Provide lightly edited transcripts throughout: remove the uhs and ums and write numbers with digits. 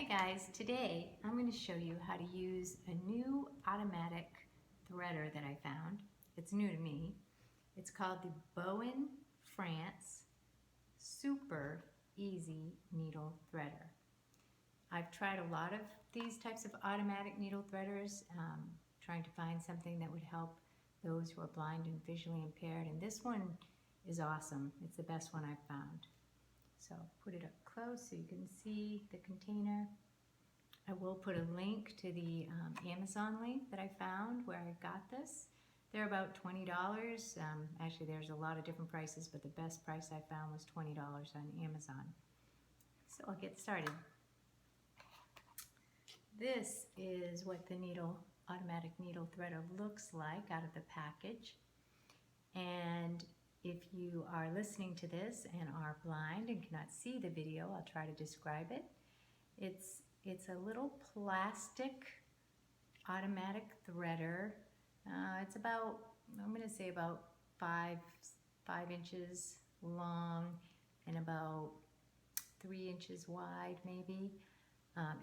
Hi guys, today I'm going to show you how to use a new automatic threader that I found. It's new to me. It's called the Bohin France Super Easy Needle Threader. I've tried a lot of these types of automatic needle threaders, trying to find something that would help those who are blind and visually impaired, and this one is awesome. It's the best one I've found. So put it up close so you can see the container. I will put a link to the Amazon link that I found where I got this. They're about $20. Actually, there's a lot of different prices, but the best price I found was $20 on Amazon. So I'll get started. This is what the automatic needle threader looks like out of the package. And if you are listening to this and are blind and cannot see the video, I'll try to describe it. It's a little plastic automatic threader. It's about, I'm going to say about five inches long and about 3 inches wide maybe. And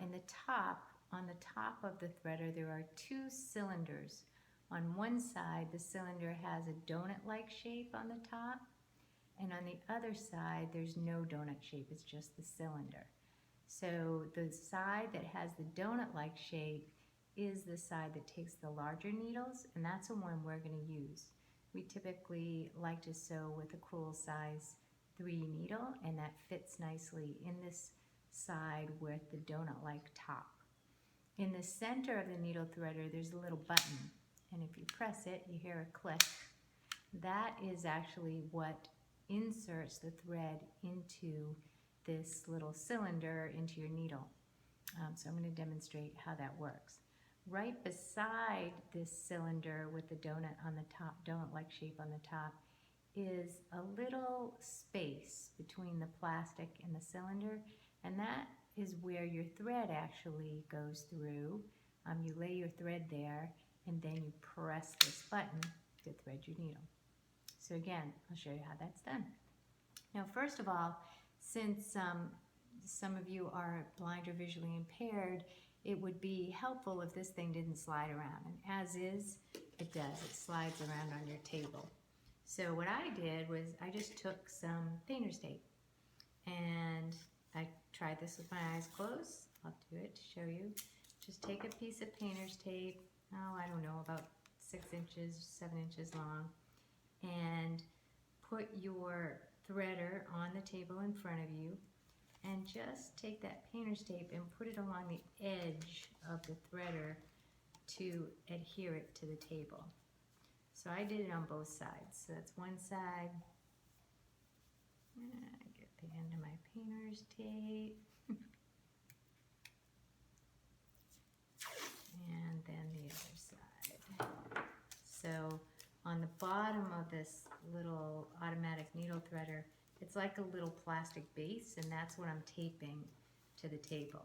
on the top of the threader there are two cylinders. On one side the cylinder has a donut-like shape on the top, and on the other side there's no donut shape, it's just the cylinder. So the side that has the donut-like shape is the side that takes the larger needles, and that's the one we're going to use. We typically like to sew with a Crewl size 3 needle, and that fits nicely in this side with the donut-like top. In the center of the needle threader there's a little button, and if you press it you hear a click. That is actually what inserts the thread into this little cylinder into your needle. So I'm going to demonstrate how that works. Right beside this cylinder with the donut on the top, donut-like shape on the top, is a little space between the plastic and the cylinder, and that is where your thread actually goes through. You lay your thread there, and then you press this button to thread your needle. So again, I'll show you how that's done. Now, first of all, since some of you are blind or visually impaired, it would be helpful if this thing didn't slide around. And as is, it does. It slides around on your table. So what I did was I just took some painter's tape, and I tried this with my eyes closed. I'll do it to show you. Just take a piece of painter's tape, I don't know, about 6 inches, 7 inches long, and put your threader on the table in front of you, and just take that painter's tape and put it along the edge of the threader to adhere it to the table. So I did it on both sides. So that's one side. I get the end of my painter's tape. And then the other side. So on the bottom of this little automatic needle threader, it's like a little plastic base, and that's what I'm taping to the table.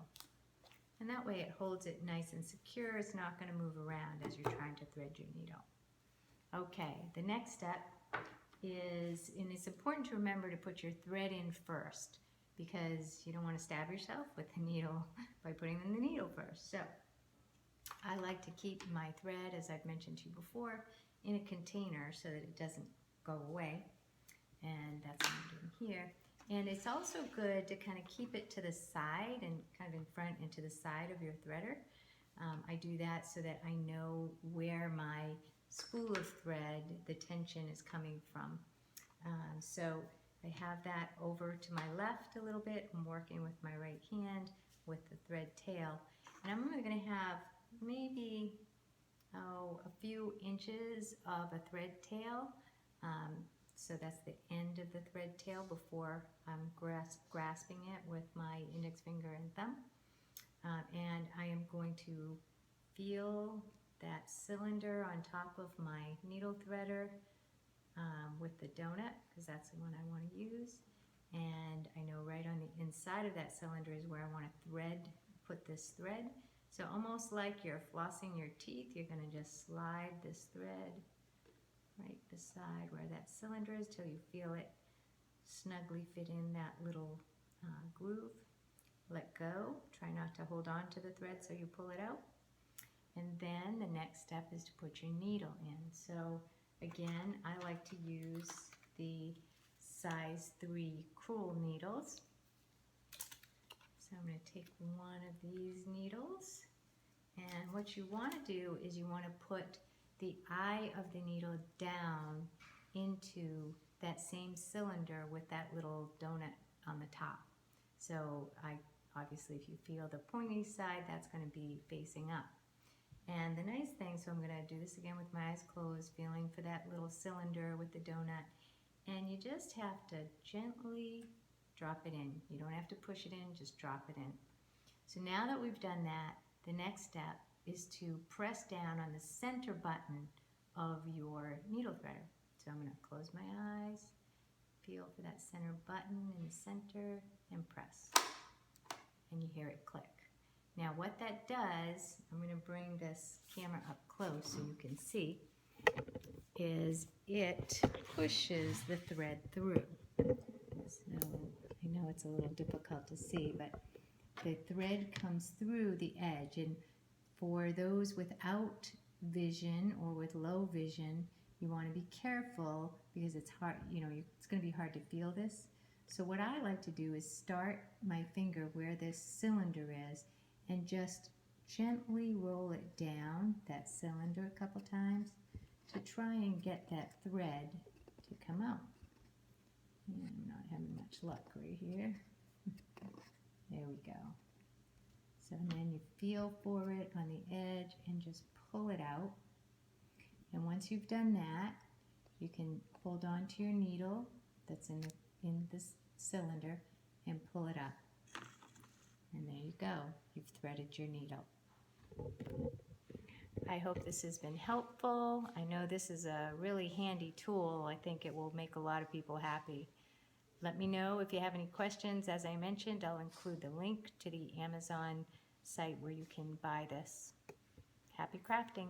And that way it holds it nice and secure. It's not going to move around as you're trying to thread your needle. Okay, the next step is, and it's important to remember to put your thread in first, because you don't want to stab yourself with the needle by putting in the needle first. So I like to keep my thread, as I've mentioned to you before, in a container so that it doesn't go away. And that's what I'm doing here. And it's also good to kind of keep it to the side and kind of in front and to the side of your threader. I do that so that I know where my spool of thread, the tension, is coming from. So I have that over to my left a little bit. I'm working with my right hand with the thread tail. And I'm only going to have maybe a few inches of a thread tail. So that's the end of the thread tail before I'm grasping it with my index finger and thumb. And I am going to feel that cylinder on top of my needle threader with the donut, because that's the one I want to use. And I know right on the inside of that cylinder is where I want to put this thread. So almost like you're flossing your teeth, you're going to just slide this thread right beside where that cylinder is till you feel it snugly fit in that little groove. let go. Try not to hold on to the thread so you pull it out. And then the next step is to put your needle in. So again, I like to use the size 3 Crewl needles. So I'm going to take one of these needles, and what you want to do is you want to put the eye of the needle down into that same cylinder with that little donut on the top. So obviously if you feel the pointy side, that's going to be facing up. And the nice thing, so I'm going to do this again with my eyes closed, feeling for that little cylinder with the donut, and you just have to gently drop it in. You don't have to push it in, just drop it in. So now that we've done that, the next step is to press down on the center button of your needle threader. So I'm going to close my eyes, feel for that center button in the center, and press. And you hear it click. Now what that does, I'm going to bring this camera up close so you can see, is it pushes the thread through. So I know it's a little difficult to see, but the thread comes through the edge, and for those without vision or with low vision, you want to be careful because it's hard, it's going to be hard to feel this. So what I like to do is start my finger where this cylinder is and just gently roll it down that cylinder a couple times to try and get that thread to come out. And I'm not having much luck right here. There we go. So then you feel for it on the edge and just pull it out. And once you've done that, you can hold on to your needle that's in this cylinder and pull it up. And there you go. You've threaded your needle. I hope this has been helpful. I know this is a really handy tool. I think it will make a lot of people happy. Let me know if you have any questions. As I mentioned, I'll include the link to the Amazon site where you can buy this. Happy crafting!